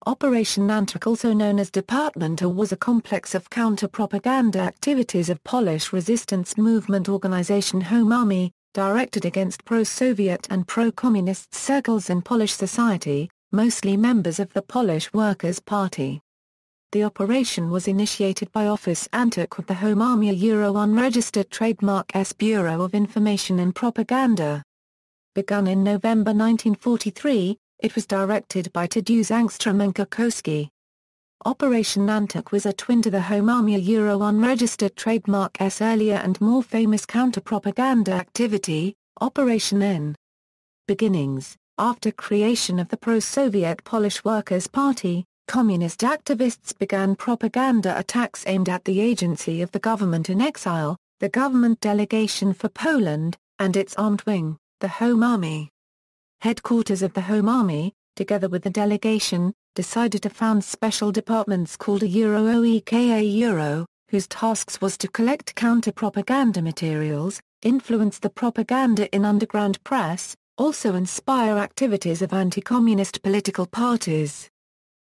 Operation Antyk, also known as Department A, was a complex of counter-propaganda activities of Polish resistance movement organization Home Army, directed against pro-Soviet and pro-communist circles in Polish society, mostly members of the Polish Workers' Party. The operation was initiated by Office Antyk with the Home Army, a Euro unregistered trademark S Bureau of Information and Propaganda. Begun in November 1943, it was directed by Tadeusz Żenczykowski. Operation Antyk was a twin to the Home Army, a Euro unregistered trademark S earlier and more famous counter-propaganda activity, Operation N. Beginnings. After creation of the pro-Soviet Polish Workers' Party, communist activists began propaganda attacks aimed at the agency of the government in exile, the government delegation for Poland, and its armed wing, the Home Army. Headquarters of the Home Army, together with the delegation, decided to found special departments called a Euro, whose tasks was to collect counter-propaganda materials, influence the propaganda in underground press, also inspire activities of anti-communist political parties.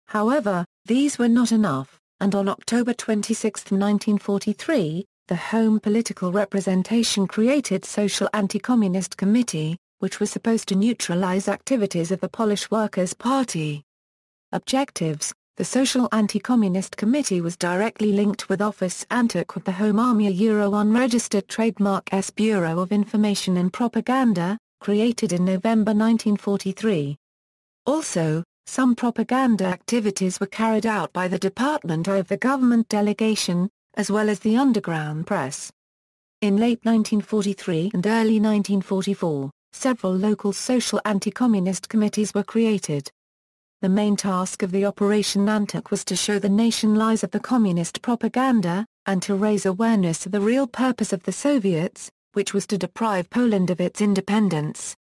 However, these were not enough, and on October 26, 1943, the Home Political Representation created Social Anti-Communist Committee, which was supposed to neutralize activities of the Polish Workers' Party. Objectives. The Social Anti-Communist Committee was directly linked with Office Antyk with the Home Army, a Euro unregistered trademark S Bureau of Information and Propaganda, created in November 1943. Also, some propaganda activities were carried out by the Department of the government delegation, as well as the underground press. In late 1943 and early 1944, several local social anti-communist committees were created. The main task of the Operation Antyk was to show the nation lies of the communist propaganda, and to raise awareness of the real purpose of the Soviets, which was to deprive Poland of its independence.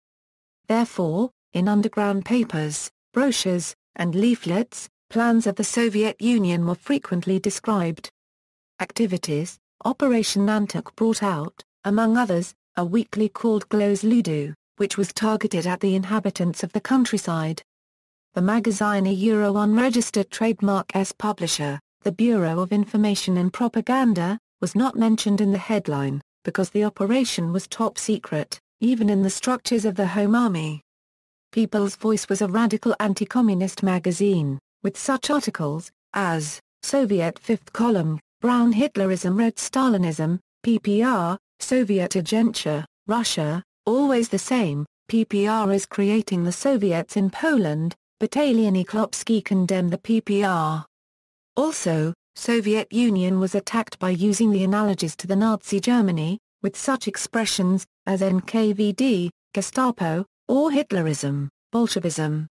Therefore, in underground papers, brochures, and leaflets, plans of the Soviet Union were frequently described. Activities. Operation Antyk brought out, among others, a weekly called Głos Ludu, which was targeted at the inhabitants of the countryside. The magazine, a Euro unregistered trademark S publisher, the Bureau of Information and Propaganda, was not mentioned in the headline, because the operation was top secret, even in the structures of the Home Army. People's Voice was a radical anti-communist magazine, with such articles as Soviet Fifth Column, Brown Hitlerism, Red Stalinism, PPR, Soviet Agenda, Russia, Always the Same, PPR is creating the Soviets in Poland, Battalion Eklopski condemn the PPR. Also, Soviet Union was attacked by using the analogies to the Nazi Germany, with such expressions as NKVD, Gestapo, or Hitlerism, Bolshevism.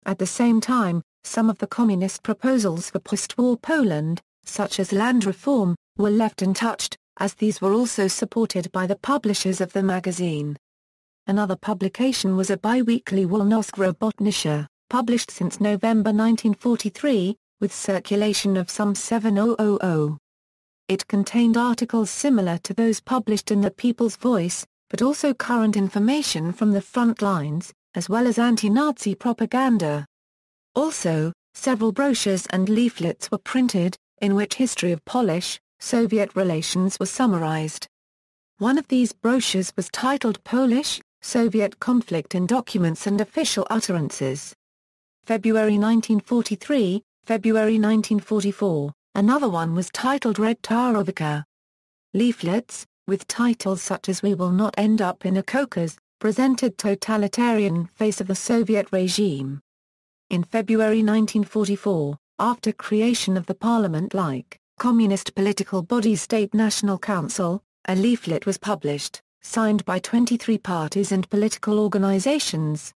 At the same time, some of the communist proposals for post-war Poland, such as land reform, were left untouched, as these were also supported by the publishers of the magazine. Another publication was a bi-weekly Wolność Robotnicza, published since November 1943, with circulation of some 7,000. It contained articles similar to those published in the People's Voice, but also current information from the front lines, as well as anti-Nazi propaganda. Also, several brochures and leaflets were printed, in which history of Polish-Soviet relations was summarized. One of these brochures was titled Polish-Soviet Conflict in Documents and Official Utterances. February 1943, February 1944, another one was titled Red Tarowicka. Leaflets, with titles such as We Will Not End Up in a Caucasus, presented totalitarian face of the Soviet regime. In February 1944, after creation of the parliament-like, communist political body State National Council, a leaflet was published, signed by 23 parties and political organizations.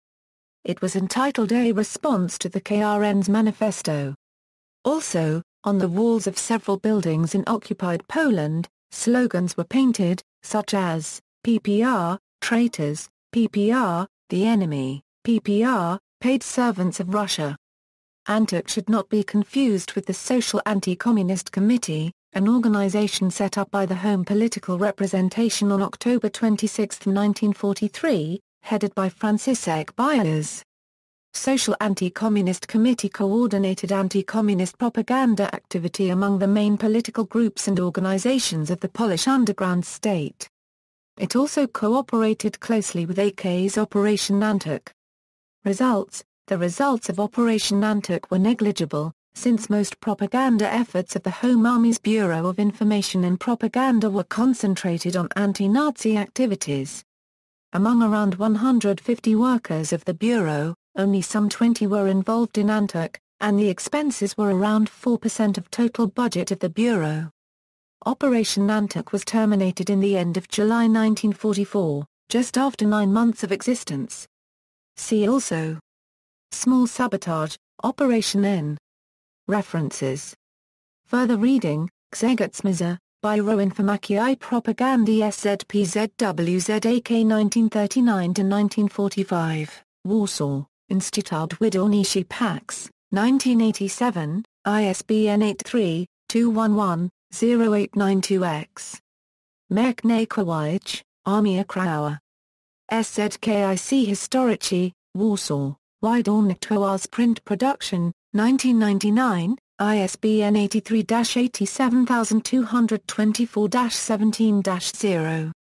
It was entitled A Response to the KRN's Manifesto. Also, on the walls of several buildings in occupied Poland, slogans were painted, such as, PPR, traitors, PPR, the enemy, PPR, paid servants of Russia. Antyk should not be confused with the Social Anti-Communist Committee, an organization set up by the Home Political Representation on October 26, 1943, headed by Franciszek Byers. Social Anti-Communist Committee coordinated anti-communist propaganda activity among the main political groups and organizations of the Polish underground state. It also cooperated closely with AK's Operation Antyk. Results: the results of Operation Antyk were negligible, since most propaganda efforts of the Home Army's Bureau of Information and Propaganda were concentrated on anti-Nazi activities. Among around 150 workers of the Bureau, only some 20 were involved in Antyk, and the expenses were around 4% of total budget of the Bureau. Operation Antyk was terminated in the end of July 1944, just after 9 months of existence. See also: Small Sabotage, Operation N. References. Further reading: Gzegacmza, Biuro Informacji Propagandy SZPZWZAK 1939–1945, Warsaw, Instytut Wydawniczy Pax, 1987, ISBN 83-211-0892-X. Merknakowicz, Armia Krajowa. SZKiC Historyczy, Warsaw, Wydawnictwo Print Production, 1999, ISBN 83-87224-17-0.